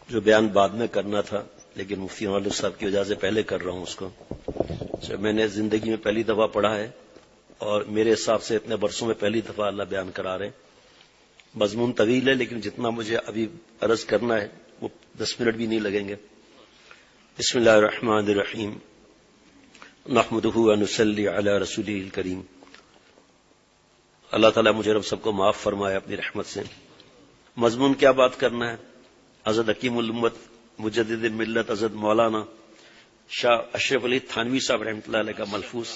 جو بیان بعد میں کرنا تھا لیکن مفتی انور صاحب کی وجہ سے پہلے کر رہا ہوں اس کو. میں نے زندگی میں پہلی دفعہ پڑھا ہے اور میرے حساب سے اتنے برسوں میں پہلی دفعہ اللہ بیان کرا رہے ہیں. مضمون طویل ہے لیکن جتنا مجھے ابھی عرض کرنا ہے وہ 10 منٹ بھی نہیں لگیں گے. بسم اللہ الرحمن الرحیم نحمدہ ونصلی علی رسولہ الکریم. اللہ تعالیٰ مجھے رب سب کو معاف فرمائے اپنی رحمت سے. مضمون کیا بات کرنا ہے؟ حضرت حکیم الامت مجدد ملت حضرت مولانا شاہ اشرف علی تھانوی صاحب رحمۃ اللہ علیہ کا ملفوظ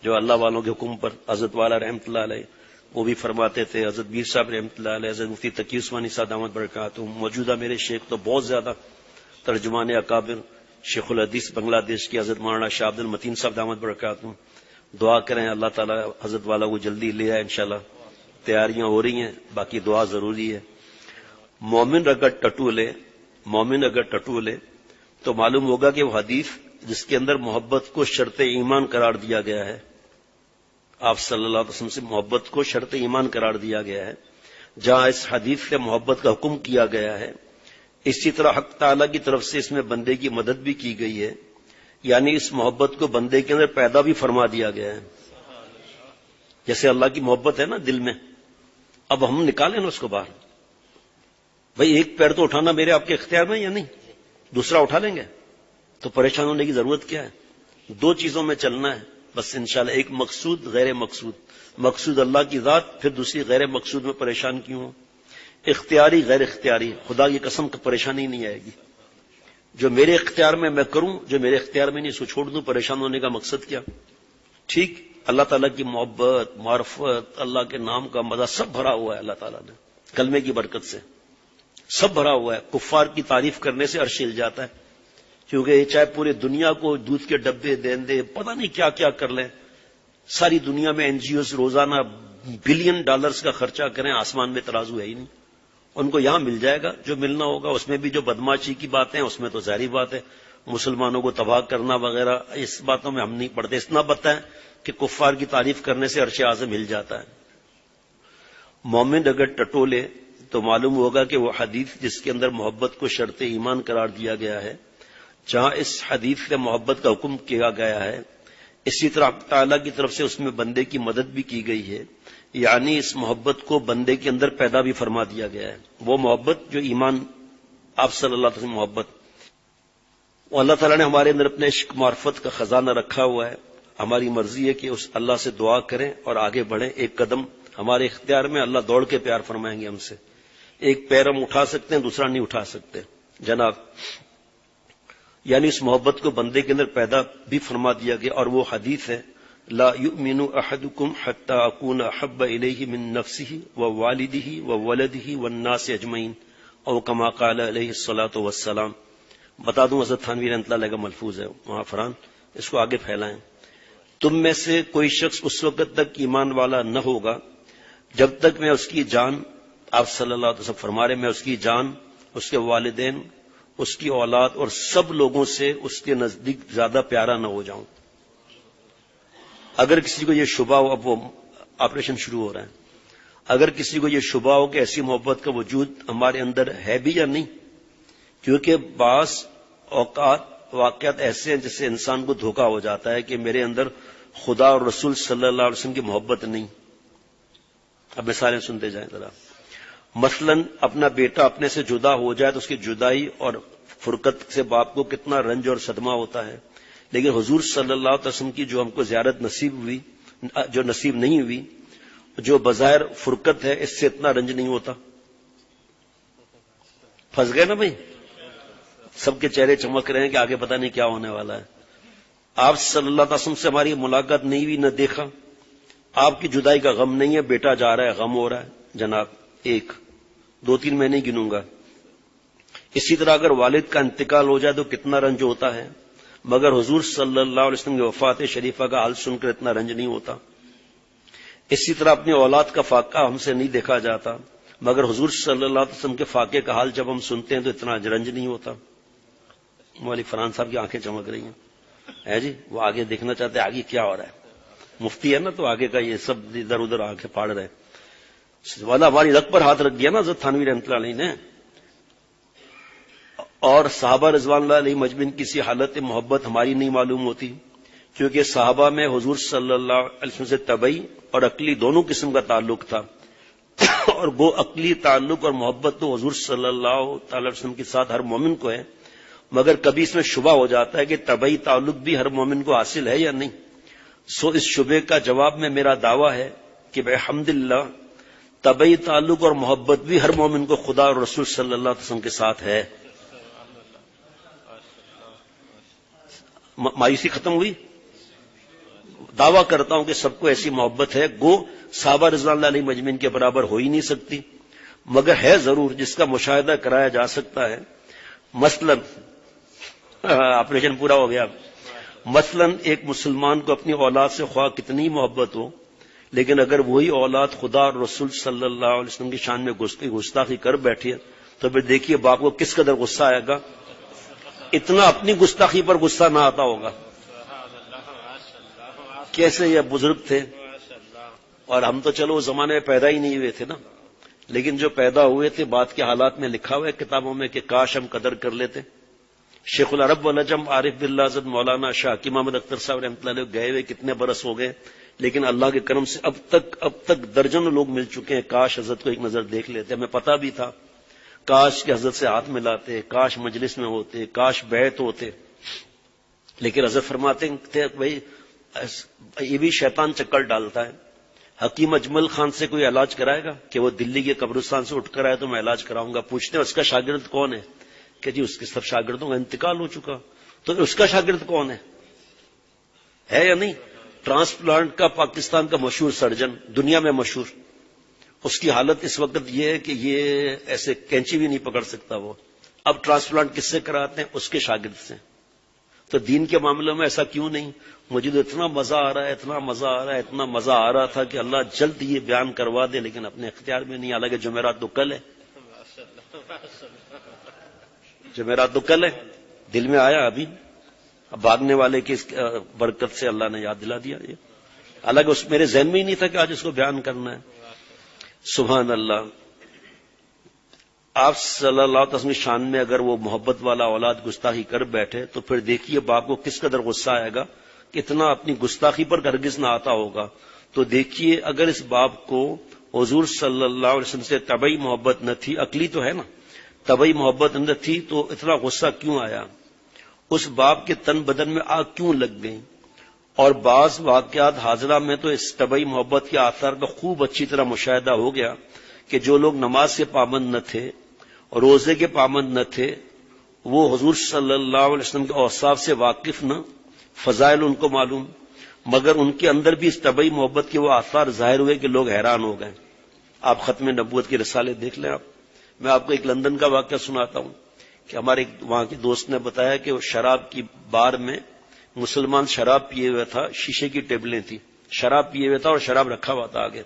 جو اللہ والوں کے حکم پر حضرت والا رحمۃ اللہ علیہ وہ بھی فرماتے تھے. حضرت میر صاحب رحمۃ اللہ علیہ، حضرت مفتی تقی عثمانی صاحب دامت برکاتہ، موجودہ میرے شیخ تو بہت زیادہ ترجمان اکابر شیخ الحدیث بنگلہ دیش کے حضرت مولانا شاہ عبد المتین صاحب دامت برکاتہ. دعا کریں اللہ تعالیٰ حضرت والا کو جلدی لے آئے انشاءاللہ. تیاریاں ہو رہی ہیں، باقی دعا ضروری ہے. مومن اگر ٹٹو لے تو معلوم ہوگا کہ وہ حدیث جس کے اندر محبت کو شرط ایمان قرار دیا گیا ہے، آپ صلی اللہ علیہ وسلم سے محبت کو شرط ایمان قرار دیا گیا ہے، جہاں اس حدیث سے محبت کا حکم کیا گیا ہے، اسی طرح حق تعالیٰ کی طرف سے اس میں بندے کی مدد بھی کی گئی ہے، یعنی اس محبت کو بندے کے اندر پیدا بھی فرما دیا گیا ہے. جیسے اللہ کی محبت ہے نا دل میں، اب ہم نکالیں نا اس کو باہر. بھئی ایک پیر تو اٹھانا میرے آپ کے اختیار میں یا نہیں، دوسرا اٹھا لیں گے تو پریشان ہونے کی ضرورت کیا ہے؟ 2 چیزوں میں چلنا ہے بس انشاءاللہ. ایک مقصود غیر مقصود، مقصود اللہ کی ذات، پھر دوسری غیر مقصود میں پریشان کیوں ہوں. اختیاری غیر اختیاری، خدا کی قسم کی پریشانی نہیں آئے گی. جو میرے اختیار میں کروں، جو میرے اختیار میں نہیں سو چھوڑ دوں. پریشان ہونے کا مقصد کیا؟ ٹھیک، اللہ تعالیٰ کی محبت، معرفت، اللہ کے نام کا مزہ سب بھرا ہوا ہے. اللہ تعالیٰ نے کلمے کی برکت سے سب بھرا ہوا ہے. کفار کی تعریف کرنے سے عرش ہل جاتا ہے، کیونکہ یہ چاہے پورے دنیا کو دودھ کے ڈبے دے پتہ نہیں کیا کیا کر لیں، ساری دنیا میں NGOs روزانہ بلین ڈالرز کا خرچہ کریں، آسمان میں ترازو ہے ہی نہیں. ان کو یہاں مل جائے گا جو ملنا ہوگا. اس میں بھی جو بدماشی کی باتیں ہیں اس میں تو ظاہری بات ہے مسلمانوں کو تباہ کرنا وغیرہ، اس باتوں میں ہم نہیں پڑھتے. اتنا بتائیں کہ کفار کی تعریف کرنے سے عرش اعظم ہل جاتا ہے. مومن اگر ٹٹولے تو معلوم ہوگا کہ وہ حدیث جس کے اندر محبت کو شرط ایمان قرار دیا گیا ہے، جہاں اس حدیث سے محبت کا حکم کیا گیا ہے، اسی طرح تعالیٰ کی طرف سے اس میں بندے کی مدد بھی کی گئی ہے، یعنی اس محبت کو بندے کے اندر پیدا بھی فرما دیا گیا ہے. وہ محبت جو ایمان، آپ صلی اللہ علیہ وسلم محبت، وہ اللہ تعالیٰ نے ہمارے اندر اپنے عشق معرفت کا خزانہ رکھا ہوا ہے. ہماری مرضی ہے کہ اس اللہ سے دعا کریں اور آگے بڑھیں. ایک قدم ہمارے اختیار میں، اللہ دوڑ کے پیار فرمائیں گے ہم سے. ایک پیر ہم اٹھا سکتے ہیں، دوسرا نہیں اٹھا سکتے جناب. یعنی اس محبت کو بندے کے اندر پیدا بھی فرما دیا گیا. اور وہ حدیث ہے لا یؤمن احدکم حتی اکون احب الیہ من نفسہ ووالدہ وولدہ والناس اجمعین، او کما قال علیہ الصلاۃ والسلام. بتا دوں حضرت تھانوی رحمۃ اللہ علیہ کا ملفوظ ہے وہاں فران، اس کو آگے پھیلائیں. تم میں سے کوئی شخص اس وقت تک ایمان والا نہ ہوگا جب تک میں اس کی جان، آپ صلی اللہ علیہ وسلم فرما رہے، میں اس کی جان، اس کے والدین، اس کی اولاد اور سب لوگوں سے اس کے نزدیک زیادہ پیارا نہ ہو جاؤں. اگر کسی کو یہ شبہ ہو، اب وہ آپریشن شروع ہو رہا ہے، اگر کسی کو یہ شبہ ہو کہ ایسی محبت کا وجود ہمارے اندر ہے بھی یا نہیں، کیونکہ بعض اوقات واقعات ایسے ہیں جس سے انسان کو دھوکہ ہو جاتا ہے کہ میرے اندر خدا اور رسول صلی اللہ علیہ وسلم کی محبت نہیں. اب مثالیں سنتے جائیں ذرا. مثلا اپنا بیٹا اپنے سے جدا ہو جائے تو اس کی جدائی اور فرقت سے باپ کو کتنا رنج اور صدمہ ہوتا ہے، لیکن حضور صلی اللہ علیہ وسلم کی جو ہم کو زیارت نصیب ہوئی، جو نصیب نہیں ہوئی، جو بظاہر فرقت ہے، اس سے اتنا رنج نہیں ہوتا. پھنس گئے نا بھائی، سب کے چہرے چمک رہے ہیں کہ آگے پتہ نہیں کیا ہونے والا ہے. آپ صلی اللہ علیہ وسلم سے ہماری ملاقات نہیں ہوئی، نہ دیکھا، آپ کی جدائی کا غم نہیں ہے، بیٹا جا رہا ہے غم ہو رہا ہے جناب. 1 2 3 میں نہیں گنوں گا. اسی طرح اگر والد کا انتقال ہو جائے تو کتنا رنج ہوتا ہے، مگر حضور صلی اللہ علیہ وسلم کی وفات شریفہ کا حال سن کر اتنا رنج نہیں ہوتا. اسی طرح اپنی اولاد کا فاقہ ہم سے نہیں دیکھا جاتا، مگر حضور صلی اللہ علیہ وسلم کے فاقے کا حال جب ہم سنتے ہیں تو اتنا رنج نہیں ہوتا. مولوی فرحان صاحب کی آنکھیں چمک رہی ہیں جی، وہ آگے دیکھنا چاہتے ہیں آگے کیا ہو رہا ہے. مفتی ہے نا تو آگے کا یہ سب ادھر ادھر آنکھیں پھاڑ رہے. والا ہماری رگ پر ہاتھ رکھ دیا نا حضرت تھانوی رحمۃ اللہ علیہ نے. اور صحابہ رضوان اللہ علیہ مجمعین کی سی حالت محبت ہماری نہیں معلوم ہوتی، کیونکہ صحابہ میں حضور صلی اللہ علیہ وسلم سے طبعی اور عقلی دونوں قسم کا تعلق تھا، اور وہ عقلی تعلق اور محبت تو حضور صلی اللہ تعالی وسلم کے ساتھ ہر مومن کو ہے، مگر کبھی اس میں شبہ ہو جاتا ہے کہ طبعی تعلق بھی ہر مومن کو حاصل ہے یا نہیں۔ سو اس شبے کا جواب میں میرا دعویٰ ہے کہ بحمداللہ طبعی تعلق اور محبت بھی ہر مومن کو خدا اور رسول صلی اللہ علیہ وسلم کے ساتھ ہے۔ مایوسی ختم ہوئی؟ دعویٰ کرتا ہوں کہ سب کو ایسی محبت ہے، گو صحابہ رضوان اللہ علیہ مجمعین کے برابر ہو ہی نہیں سکتی، مگر ہے ضرور جس کا مشاہدہ کرایا جا سکتا ہے۔ مثلا آپریشن پورا ہو گیا، مثلا ایک مسلمان کو اپنی اولاد سے خواہ کتنی محبت ہو، لیکن اگر وہی اولاد خدا اور رسول صلی اللہ علیہ وسلم کی شان میں گستاخی کر بیٹھے تو پھر دیکھیے باپ کو کس قدر غصہ آئے گا۔ اتنا اپنی گستاخی پر غصہ نہ آتا ہوگا۔ کیسے یہ بزرگ تھے، اور ہم تو چلو اس زمانے میں پیدا ہی نہیں ہوئے تھے نا، لیکن جو پیدا ہوئے تھے بعد کے حالات میں لکھا ہوا ہے کتابوں میں کہ کاش ہم قدر کر لیتے۔ شیخ العرب والعجم عارف باللہ حضرت مولانا شاہ حکیم محمد اختر صاحب رحمۃ اللہ علیہ گئے ہوئے کتنے برس ہو گئے، لیکن اللہ کے کرم سے اب تک درجنوں لوگ مل چکے ہیں۔ کاش حضرت کو ایک نظر دیکھ لیتے، ہمیں پتہ بھی تھا، کاش کہ حضرت سے ہاتھ ملاتے، کاش مجلس میں ہوتے، کاش بیعت ہوتے، لیکن حضرت فرماتے تھے بھائی یہ بھی شیطان چکر ڈالتا ہے۔ حکیم اجمل خان سے کوئی علاج کرائے گا کہ وہ دلی کے قبرستان سے اٹھ کر آئے تو میں علاج کراؤں گا؟ پوچھتے ہیں اس کا شاگرد کون ہے، کہ جی اس کے سب شاگردوں کا انتقال ہو چکا، تو اس کا شاگرد کون ہے یا نہیں؟ ٹرانسپلانٹ کا پاکستان کا مشہور سرجن، دنیا میں مشہور، اس کی حالت اس وقت یہ ہے کہ یہ ایسے کینچی بھی نہیں پکڑ سکتا وہ۔ اب ٹرانسپلانٹ کس سے کراتے ہیں؟ اس کے شاگرد سے۔ تو دین کے معاملے میں ایسا کیوں نہیں؟ مجھے تو اتنا مزہ آ رہا ہے، اتنا مزہ آ رہا ہے، اتنا مزہ آ رہا تھا کہ اللہ جلد یہ بیان کروا دے، لیکن اپنے اختیار میں نہیں۔ حالانکہ جمعرات تو کل ہے، جمعرات تو کل ہے، دل میں آیا ابھی، اب بھاگنے والے کی برکت سے اللہ نے یاد دلا دیا یہ، حالانکہ اس میرے ذہن میں ہی نہیں تھا کہ آج اس کو بیان کرنا ہے۔ سبحان اللہ۔ آپ صلی اللہ علیہ وسلم کی شان میں اگر وہ محبت والا اولاد گستاخی کر بیٹھے تو پھر دیکھیے باپ کو کس قدر غصہ آئے گا، اتنا اپنی گستاخی پر ہرگز نہ آتا ہوگا۔ تو دیکھیے اگر اس باپ کو حضور صلی اللہ علیہ وسلم سے طبعی محبت نہ تھی، عقلی تو ہے نا، طبعی محبت نہ تھی تو اتنا غصہ کیوں آیا؟ اس باپ کے تن بدن میں آگ کیوں لگ گئی؟ اور بعض واقعات حاضرہ میں تو اس طبعی محبت کے آثار کا خوب اچھی طرح مشاہدہ ہو گیا کہ جو لوگ نماز کے پابند نہ تھے اور روزے کے پابند نہ تھے، وہ حضور صلی اللہ علیہ وسلم کے اوصاف سے واقف نہ، فضائل ان کو معلوم، مگر ان کے اندر بھی اس طبعی محبت کے وہ آثار ظاہر ہوئے کہ لوگ حیران ہو گئے۔ آپ ختم نبوت کے رسالے دیکھ لیں۔ میں آپ کو ایک لندن کا واقعہ سناتا ہوں کہ ہمارے وہاں کے دوست نے بتایا کہ وہ شراب کی بار میں مسلمان شراب پیے ہوئے تھا، شیشے کی ٹیبلیں تھی، شراب پیے ہوئے تھا اور شراب رکھا ہوا تھا آگے،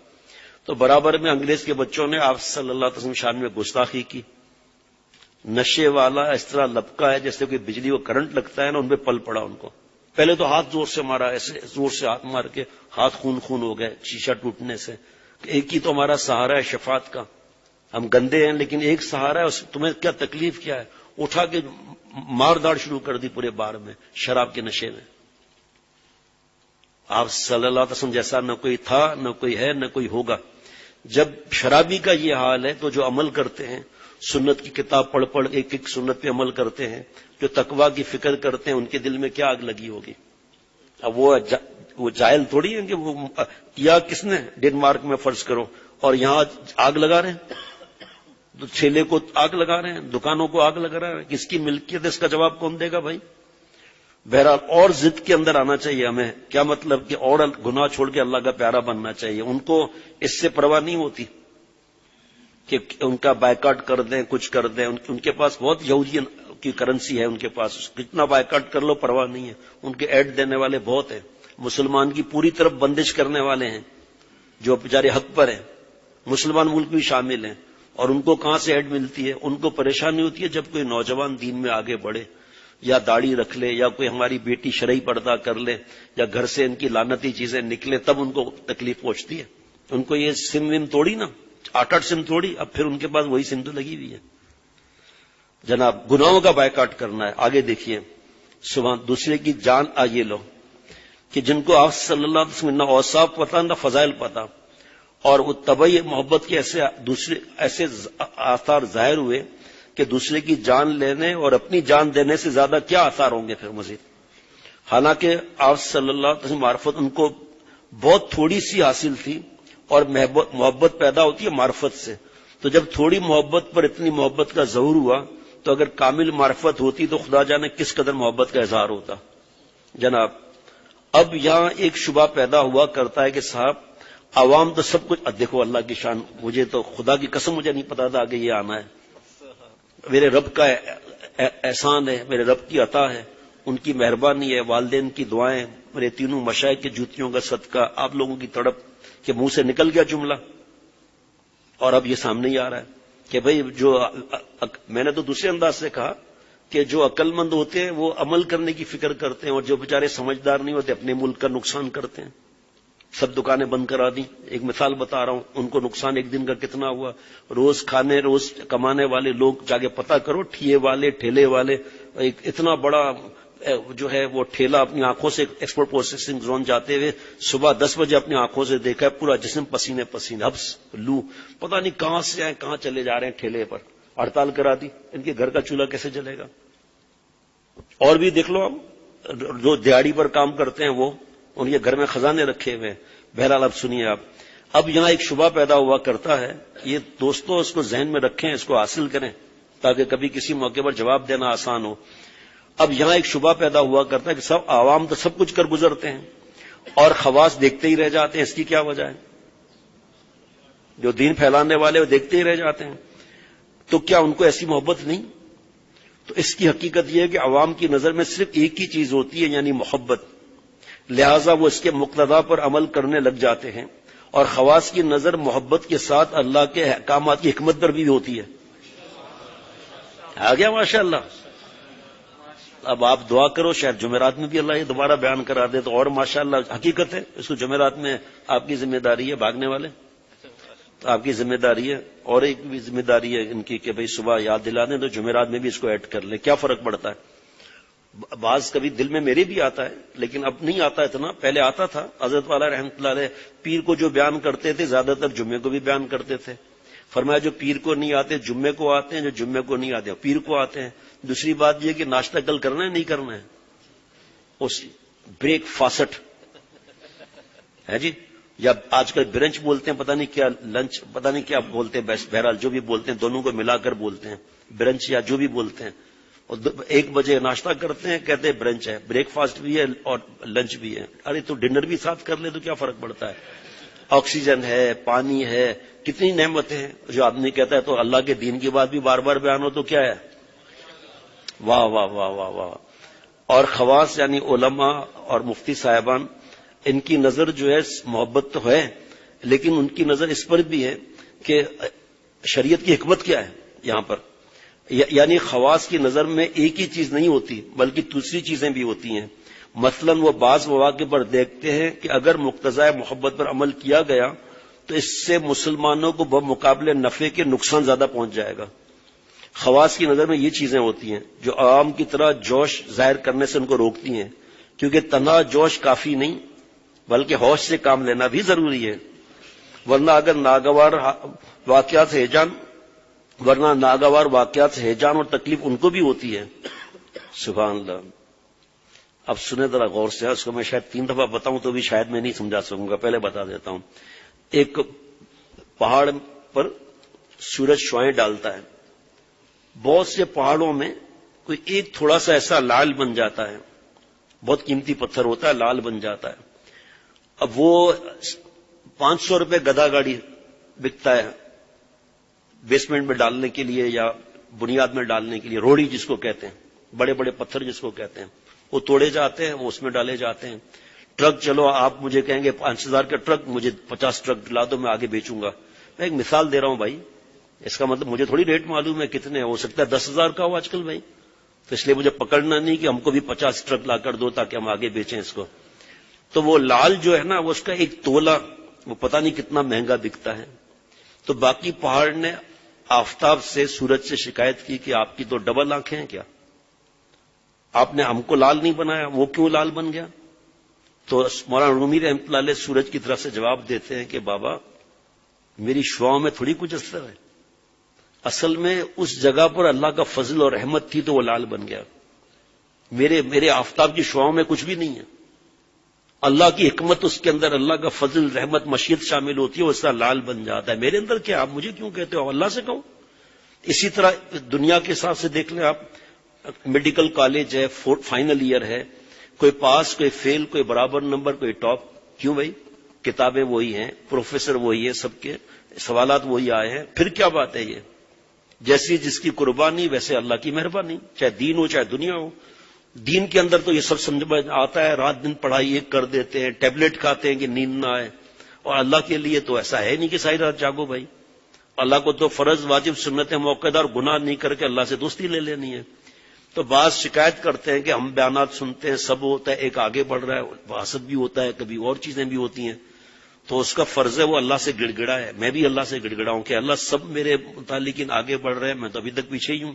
تو برابر میں انگریز کے بچوں نے آپ صلی اللہ علیہ وسلم شان میں گستاخی کی۔ نشے والا اس طرح لپکا ہے جیسے کوئی بجلی کو کرنٹ لگتا ہے نا، ان پہ پل پڑا ان کو۔ پہلے تو ہاتھ زور سے مارا، ایسے زور سے ہاتھ مار کے ہاتھ خون ہو گئے شیشہ ٹوٹنے سے۔ ایک ہی تو ہمارا سہارا ہے شفاعت کا، ہم گندے ہیں لیکن ایک سہارا ہے، تمہیں کیا تکلیف کیا ہے؟ اٹھا کے مار داڑ شروع کر دی پورے بار میں شراب کے نشے میں۔ آپ صلی اللہ علیہ وسلم جیسا نہ کوئی تھا، نہ کوئی ہے، نہ کوئی ہوگا۔ جب شرابی کا یہ حال ہے تو جو عمل کرتے ہیں، سنت کی کتاب پڑھ پڑھ ایک ایک سنت پہ عمل کرتے ہیں، جو تقویٰ کی فکر کرتے ہیں، ان کے دل میں کیا آگ لگی ہوگی؟ اب وہ جاہل تھوڑی ہیں کہ وہ کیا کس نے ڈنمارک میں فرض کرو اور یہاں آگ لگا رہے ہیں، تو ٹھیلے کو آگ لگا رہے ہیں، دکانوں کو آگ لگا رہے ہیں، کس کی ملکیت ہے؟ اس کا جواب کون دے گا بھائی؟ بہرحال اور ضد کے اندر آنا چاہیے ہمیں، کیا مطلب کہ اور گناہ چھوڑ کے اللہ کا پیارا بننا چاہیے۔ ان کو اس سے پرواہ نہیں ہوتی کہ ان کا بائیکاٹ کر دیں، کچھ کر دیں، ان کے پاس بہت یہودی کی کرنسی ہے، ان کے پاس کتنا بائیکاٹ کر لو پرواہ نہیں ہے، ان کے ایڈ دینے والے بہت ہیں، مسلمان کی پوری طرف بندش کرنے والے ہیں جو بیچارے حق پر ہیں، مسلمان ملک بھی شامل ہیں، اور ان کو کہاں سے ایڈ ملتی ہے؟ ان کو پریشانی ہوتی ہے جب کوئی نوجوان دین میں آگے بڑھے، یا داڑھی رکھ لے، یا کوئی ہماری بیٹی شرعی پردہ کر لے، یا گھر سے ان کی لعنتی چیزیں نکلے، تب ان کو تکلیف پہنچتی ہے۔ ان کو یہ سم وم توڑی نا، 8 سم توڑی، اب پھر ان کے پاس وہی سم تو لگی ہوئی ہے۔ جناب گناہوں کا بائیکاٹ کرنا ہے. آگے دیکھیے سبحان. دوسرے کی جان آئیے لو کہ جن کو آپ صلی اللہ علیہ وسلم نہ اوصاف پتا نہ فضائل پتا، اور وہ طبعی محبت کے ایسے آثار ظاہر ہوئے کہ دوسرے کی جان لینے اور اپنی جان دینے سے زیادہ کیا آثار ہوں گے پھر مزید. حالانکہ آپ صلی اللہ علیہ وسلم معرفت ان کو بہت تھوڑی سی حاصل تھی، اور محبت پیدا ہوتی ہے معرفت سے. تو جب تھوڑی محبت پر اتنی محبت کا ظہور ہوا تو اگر کامل معرفت ہوتی تو خدا جانے کس قدر محبت کا اظہار ہوتا. جناب اب یہاں ایک شبہ پیدا ہوا کرتا ہے کہ صاحب عوام تو سب کچھ، دیکھو اللہ کی شان، مجھے تو خدا کی قسم مجھے نہیں پتا تھا آگے یہ آنا ہے. میرے رب کا احسان ہے، میرے رب کی عطا ہے، ان کی مہربانی ہے، والدین کی دعائیں، میرے تینوں مشائخ کی جوتیوں کا صدقہ، آپ لوگوں کی تڑپ کہ منہ سے نکل گیا جملہ. اور اب یہ سامنے ہی آ رہا ہے کہ بھئی جو میں نے تو دوسرے انداز سے کہا کہ جو عقل مند ہوتے ہیں وہ عمل کرنے کی فکر کرتے ہیں، اور جو بیچارے سمجھدار نہیں ہوتے اپنے ملک کا نقصان کرتے ہیں. سب دکانیں بند کرا دی. ایک مثال بتا رہا ہوں، ان کو نقصان ایک دن کا کتنا ہوا. روز کمانے والے لوگ جاگے پتہ کرو، ٹھیے والے، ٹھیلے والے، ایک اتنا بڑا جو ہے وہ ٹھیلا اپنی آنکھوں سے ایکسپورٹ پروسیسنگ زون جاتے ہوئے صبح 10 بجے اپنی آنکھوں سے دیکھا ہے، پورا جسم پسینے پسینے، حبس لو، پتہ نہیں کہاں سے آئے کہاں چلے جا رہے ہیں ٹھیلے پر. ہڑتال کرا دی. ان کے گھر کا چولہا کیسے جلے گا؟ اور بھی دیکھ لو، اب جو دیہڑی پر کام کرتے ہیں وہ ان کے گھر میں خزانے رکھے ہوئے ہیں. بہرحال اب سنیے آپ. اب یہاں ایک شبہ پیدا ہوا کرتا ہے، یہ دوستوں اس کو ذہن میں رکھیں، اس کو حاصل کریں تاکہ کبھی کسی موقع پر جواب دینا آسان ہو. اب یہاں ایک شبہ پیدا ہوا کرتا ہے کہ سب عوام تو سب کچھ کر گزرتے ہیں اور خواص دیکھتے ہی رہ جاتے ہیں. اس کی کیا وجہ ہے؟ جو دین پھیلانے والے وہ دیکھتے ہی رہ جاتے ہیں. تو کیا ان کو ایسی محبت نہیں؟ تو اس کی حقیقت یہ ہے کہ عوام کی نظر میں صرف ایک ہی چیز ہوتی ہے، یعنی محبت. لہذا وہ اس کے مقتضا پر عمل کرنے لگ جاتے ہیں، اور خواص کی نظر محبت کے ساتھ اللہ کے احکامات کی حکمت پر بھی ہوتی ہے. آ گیا ماشاء اللہ. اب آپ دعا کرو شاید جمعرات میں بھی اللہ یہ دوبارہ بیان کرا دے تو اور ماشاءاللہ. حقیقت ہے اس کو جمعرات میں آپ کی ذمہ داری ہے، بھاگنے والے تو آپ کی ذمہ داری ہے، اور ایک بھی ذمہ داری ہے ان کی کہ بھئی صبح یاد دلا دیں تو جمعرات میں بھی اس کو ایڈ کر لیں. کیا فرق پڑتا ہے؟ بعض کبھی دل میں میرے بھی آتا ہے لیکن اب نہیں آتا اتنا، پہلے آتا تھا. حضرت والا رحمۃ اللہ علیہ پیر کو جو بیان کرتے تھے زیادہ تر جمعے کو بھی بیان کرتے تھے. فرمایا جو پیر کو نہیں آتے جمعے کو آتے ہیں، جو جمعے کو نہیں آتے پیر کو آتے ہیں. دوسری بات یہ کہ ناشتہ کل کرنا ہے نہیں کرنا ہے، اس بریک فاسٹ ہے جی، یا آج کل برنچ بولتے ہیں، پتہ نہیں کیا لنچ، پتہ نہیں کیا بولتے ہیں. بہرحال جو بھی بولتے ہیں دونوں کو ملا کر بولتے ہیں، برنچ یا جو بھی بولتے ہیں. اور 1 بجے ناشتہ کرتے ہیں، کہتے ہیں برنچ ہے، بریک فاسٹ بھی ہے اور لنچ بھی ہے. ارے تو ڈنر بھی ساتھ کر لے تو کیا فرق پڑتا ہے؟ آکسیجن ہے، پانی ہے، کتنی نعمتیں ہیں. جو آدمی کہتا ہے تو اللہ کے دین کی بات بھی بار بار بیان ہو تو کیا ہے؟ واہ واہ واہ واہ واہ. اور خواص یعنی علماء اور مفتی صاحبان، ان کی نظر جو ہے محبت تو ہے لیکن ان کی نظر اس پر بھی ہے کہ شریعت کی حکمت کیا ہے یہاں پر. یعنی خواص کی نظر میں ایک ہی چیز نہیں ہوتی بلکہ دوسری چیزیں بھی ہوتی ہیں. مثلا وہ بعض مواقع پر دیکھتے ہیں کہ اگر مقتضائے محبت پر عمل کیا گیا تو اس سے مسلمانوں کو بمقابلے نفع کے نقصان زیادہ پہنچ جائے گا. خواص کی نظر میں یہ چیزیں ہوتی ہیں جو عوام کی طرح جوش ظاہر کرنے سے ان کو روکتی ہیں، کیونکہ تنہا جوش کافی نہیں بلکہ ہوش سے کام لینا بھی ضروری ہے. ورنہ ناگوار واقعات سے ہیجان اور تکلیف ان کو بھی ہوتی ہے. سبحان اللہ. اب سنیں ذرا غور سے، اس کو میں شاید 3 دفعہ بتاؤں تو بھی شاید میں نہیں سمجھا سکوں گا، پہلے بتا دیتا ہوں. ایک پہاڑ پر سورج شعاعیں ڈالتا ہے، بہت سے پہاڑوں میں کوئی ایک تھوڑا سا ایسا لال بن جاتا ہے، بہت قیمتی پتھر ہوتا ہے، لال بن جاتا ہے. اب وہ 500 روپے گدھا گاڑی بکتا ہے بیسمنٹ میں ڈالنے کے لیے یا بنیاد میں ڈالنے کے لیے، روڑی جس کو کہتے ہیں، بڑے بڑے پتھر جس کو کہتے ہیں، وہ توڑے جاتے ہیں، وہ اس میں ڈالے جاتے ہیں. ٹرک چلو آپ مجھے کہیں گے 5000 کا ٹرک، مجھے 50 ٹرک لا دو میں آگے بیچوں گا. میں ایک مثال دے رہا ہوں بھائی، اس کا مطلب مجھے تھوڑی ریٹ معلوم ہے کتنے، ہو سکتا ہے 10,000 کا ہو آج کل بھائی، تو اس لیے مجھے پکڑنا نہیں کہ ہم کو بھی 50 ٹرک لا کر دو تاکہ ہم آگے بیچیں اس کو. تو وہ لال جو ہے نا، وہ اس کا ایک تولہ وہ پتہ نہیں کتنا مہنگا بکتا ہے. تو باقی پہاڑ نے آفتاب سے، سورج سے شکایت کی کہ آپ کی تو ڈبل آنکھیں ہیں کیا؟ آپ نے ہم کو لال نہیں بنایا، وہ کیوں لال بن گیا؟ تو مولانا رومی رحمۃ اللہ علیہ سورج کی طرف سے جواب دیتے ہیں کہ بابا میری شعاؤں میں تھوڑی کچھ اثر ہے، اصل میں اس جگہ پر اللہ کا فضل اور رحمت تھی تو وہ لال بن گیا. میرے آفتاب کی شعاؤں میں کچھ بھی نہیں ہے. اللہ کی حکمت اس کے اندر، اللہ کا فضل رحمت مشیت شامل ہوتی ہے، وہ اس طرح لال بن جاتا ہے. میرے اندر کیا؟ آپ مجھے کیوں کہتے ہو؟ اللہ سے کہوں. اسی طرح دنیا کے حساب سے دیکھ لیں آپ، میڈیکل کالج ہے، فائنل ایئر ہے، کوئی پاس، کوئی فیل، کوئی برابر نمبر، کوئی ٹاپ. کیوں بھائی؟ کتابیں وہی ہیں، پروفیسر وہی ہے، سب کے سوالات وہی آئے ہیں. پھر کیا بات ہے؟ یہ جیسی جس کی قربانی ویسے اللہ کی مہربانی، چاہے دین ہو چاہے دنیا ہو. دین کے اندر تو یہ سب سمجھ میں آتا ہے، رات دن پڑھائی ایک کر دیتے ہیں، ٹیبلٹ کھاتے ہیں کہ نیند نہ آئے. اور اللہ کے لیے تو ایسا ہے نہیں کہ ساری رات جاگو بھائی. اللہ کو تو فرض واجب سنتیں موقع اور گناہ نہیں کر کے اللہ سے دوستی لے لینی ہے. تو بعض شکایت کرتے ہیں کہ ہم بیانات سنتے ہیں، سب ہوتا ہے، ایک آگے بڑھ رہا ہے، حسد بھی ہوتا ہے، کبھی اور چیزیں بھی ہوتی ہیں. تو اس کا فرض ہے وہ اللہ سے گڑ گڑا ہے. میں بھی اللہ سے گڑ گڑا ہوں کہ اللہ سب میرے متعلق آگے بڑھ رہے ہیں، میں تو ابھی تک پیچھے ہی ہوں،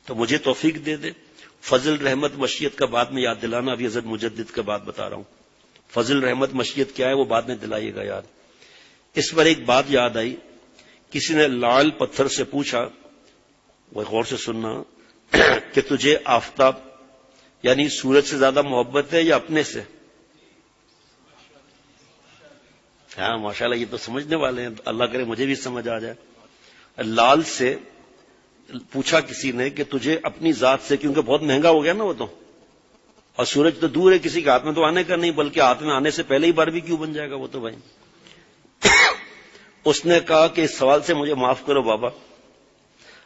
تو مجھے توفیق دے دے. فضل رحمت مشیت کا بعد میں یاد دلانا، ابھی حضرت مجدد کا بات بتا رہا ہوں. فضل رحمت مشیت کیا ہے وہ بعد میں دلائیے گا یاد. اس پر ایک بات یاد آئی، کسی نے لال پتھر سے پوچھا، وہ غور سے سننا، کہ تجھے آفتاب یعنی سورج سے زیادہ محبت ہے یا اپنے سے؟ ہاں ماشاءاللہ، یہ تو سمجھنے والے ہیں، اللہ کرے مجھے بھی سمجھ آ جائے. لال سے پوچھا کسی نے کہ تجھے اپنی ذات سے، کیونکہ بہت مہنگا ہو گیا نا وہ تو، اور سورج تو دور ہے، کسی کے ہاتھ میں تو آنے کا نہیں، بلکہ ہاتھ میں آنے سے پہلے ہی بار بھی کیوں بن جائے گا وہ تو بھائی. اس نے کہا کہ اس سوال سے مجھے معاف کرو بابا،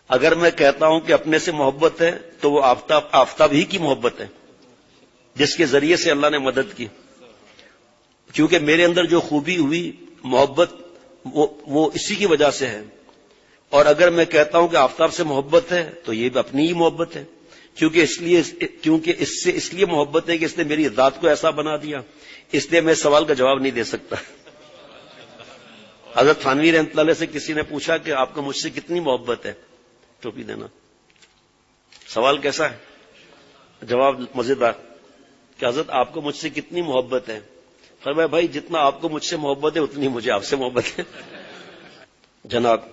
اگر میں کہتا ہوں کہ اپنے سے محبت ہے تو وہ آفتاب ہی کی محبت ہے جس کے ذریعے سے اللہ نے مدد کی. کیونکہ میرے اندر جو خوبی ہوئی محبت وہ اسی کی وجہ سے ہے. اور اگر میں کہتا ہوں کہ آفتاب سے محبت ہے تو یہ بھی اپنی ہی محبت ہے، کیونکہ اس لیے محبت ہے کہ اس نے میری ذات کو ایسا بنا دیا. اس لیے میں سوال کا جواب نہیں دے سکتا. حضرت تھانوی رحمۃ اللہ علیہ سے کسی نے پوچھا کہ آپ کو مجھ سے کتنی محبت ہے؟ ٹوپی دینا. سوال کیسا ہے؟ جواب مزیدار کہ حضرت آپ کو مجھ سے کتنی محبت ہے؟ فرمایا بھائی جتنا آپ کو مجھ سے محبت ہے اتنی مجھے آپ سے محبت ہے. جناب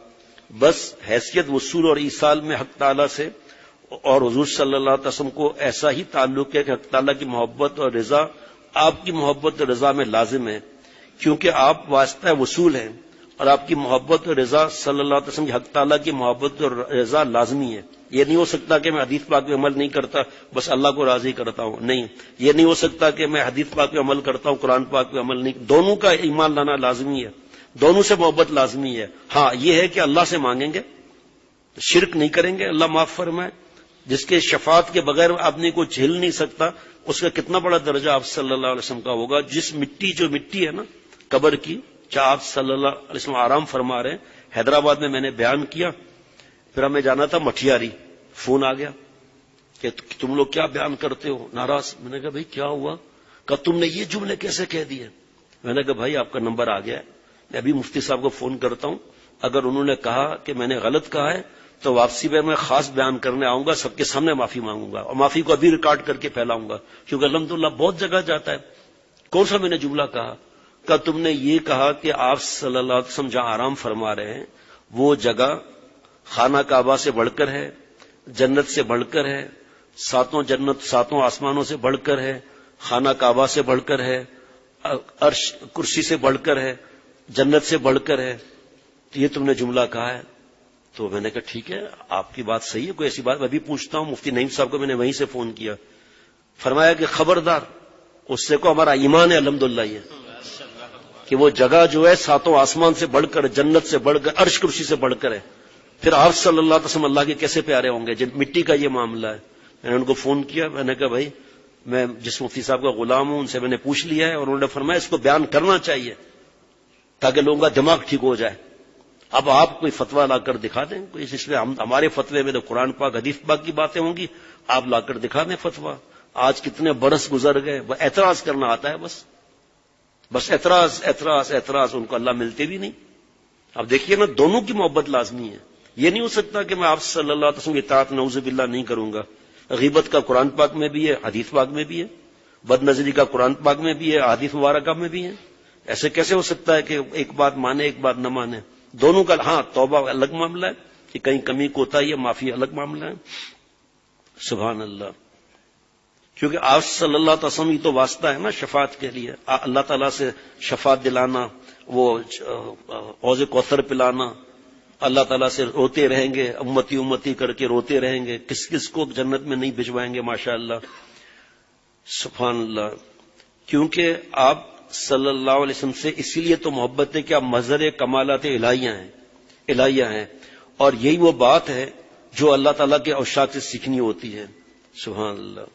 بس حیثیت وصول اور ایصال میں حق تعالیٰ سے اور حضور صلی اللہ علیہ وسلم کو ایسا ہی تعلق ہے کہ حق تعالیٰ کی محبت اور رضا آپ کی محبت اور رضا میں لازم ہے، کیونکہ آپ واسطہ وصول ہیں، اور آپ کی محبت اور رضا صلی اللہ علیہ وسلم کی حق تعالیٰ کی محبت اور رضا لازمی ہے. یہ نہیں ہو سکتا کہ میں حدیث پاک پہ عمل نہیں کرتا بس اللہ کو راضی کرتا ہوں، نہیں. یہ نہیں ہو سکتا کہ میں حدیث پاک پہ عمل کرتا ہوں قرآن پاک پہ عمل نہیں. دونوں کا ایمان لانا لازمی ہے، دونوں سے محبت لازمی ہے. ہاں یہ ہے کہ اللہ سے مانگیں گے، شرک نہیں کریں گے، اللہ معاف فرمائے. جس کے شفاعت کے بغیر آدمی کو جھیل نہیں سکتا، اس کا کتنا بڑا درجہ آپ صلی اللہ علیہ وسلم کا ہوگا. جس مٹی ہے نا قبر کی، چاہے آپ صلی اللہ علیہ وسلم آرام فرما رہے ہیں. حیدرآباد میں نے بیان کیا، پھر ہمیں جانا تھا مٹھیاری، فون آ گیا کہ تم لوگ کیا بیان کرتے ہو، ناراض. میں نے کہا بھائی کیا ہوا؟ کہا تم نے یہ جملے کیسے کہہ دیے؟ میں نے کہا بھائی آپ کا نمبر آ گیا ہے، میں ابھی مفتی صاحب کو فون کرتا ہوں، اگر انہوں نے کہا کہ میں نے غلط کہا ہے تو واپسی پہ میں خاص بیان کرنے آؤں گا، سب کے سامنے معافی مانگوں گا، اور معافی کو ابھی ریکارڈ کر کے پھیلاؤں گا، کیونکہ الحمدللہ بہت جگہ جاتا ہے. کون سا میں نے جملہ کہا؟ کہ تم نے یہ کہا کہ آپ صلی اللہ علیہ وسلم جہاں آرام فرما رہے ہیں وہ جگہ خانہ کعبہ سے بڑھ کر ہے، جنت سے بڑھ کر ہے، ساتوں آسمانوں سے بڑھ کر ہے، خانہ کعبہ سے بڑھ کر ہے، عرش کرسی سے بڑھ کر ہے، جنت سے بڑھ کر ہے. تو یہ تم نے جملہ کہا ہے. تو میں نے کہا ٹھیک ہے آپ کی بات صحیح ہے، کوئی ایسی بات میں بھی پوچھتا ہوں. مفتی نعیم صاحب کو میں نے وہیں سے فون کیا، فرمایا کہ خبردار اس سے کو ہمارا ایمان ہے الحمدللہ یہ کہ وہ جگہ جو ہے ساتوں آسمان سے بڑھ کر، جنت سے بڑھ کر، عرش کرسی سے بڑھ کر ہے. پھر آپ صلی اللہ علیہ وسلم اللہ کے کیسے پیارے ہوں گے جن مٹی کا یہ معاملہ ہے. میں نے ان کو فون کیا، میں نے کہا بھائی میں جس مفتی صاحب کا غلام ہوں ان سے میں نے پوچھ لیا ہے، اور انہوں نے فرمایا اس کو بیان کرنا چاہیے تاکہ لوگوں کا دماغ ٹھیک ہو جائے. اب آپ کوئی فتویٰ لا کر دکھا دیں کوئی، اس لیے ہمارے فتوے میں تو قرآن پاک حدیث پاک کی باتیں ہوں گی، آپ لا کر دکھا دیں فتویٰ. آج کتنے برس گزر گئے، اعتراض کرنا آتا ہے بس اعتراض اعتراض اعتراض، ان کو اللہ ملتے بھی نہیں. اب دیکھیے نا دونوں کی محبت لازمی ہے. یہ نہیں ہو سکتا کہ میں آپ صلی اللہ علیہ وسلم کی اطاعت نعوذ باللہ نہیں کروں گا. غیبت کا قرآن پاک میں بھی ہے، حدیث پاک میں بھی ہے. بد نظری کا قرآن پاک میں بھی ہے، حدیث مبارکہ میں بھی ہے. ایسے کیسے ہو سکتا ہے کہ ایک بات مانے ایک بات نہ مانے؟ دونوں کا ہاں توبہ الگ معاملہ ہے کہ کہیں کمی کوتاہی ہے، معافی الگ معاملہ ہے. سبحان اللہ. کیونکہ آپ صلی اللہ علیہ وسلم تو واسطہ ہے نا شفاعت کے لیے. اللہ تعالیٰ سے شفاعت دلانا، وہ حوض کوثر پلانا، اللہ تعالیٰ سے روتے رہیں گے، امتی امتی کر کے روتے رہیں گے. کس کس کو جنت میں نہیں بھجوائیں گے ماشاء اللہ. سبحان اللہ. کیونکہ آپ صلی اللہ علیہ وسلم سے اسی لیے تو محبت ہے کہ آپ مظہر کمالات الہیہ ہیں، اور یہی وہ بات ہے جو اللہ تعالیٰ کے اوشاق سے سیکھنی ہوتی ہے. سبحان اللہ.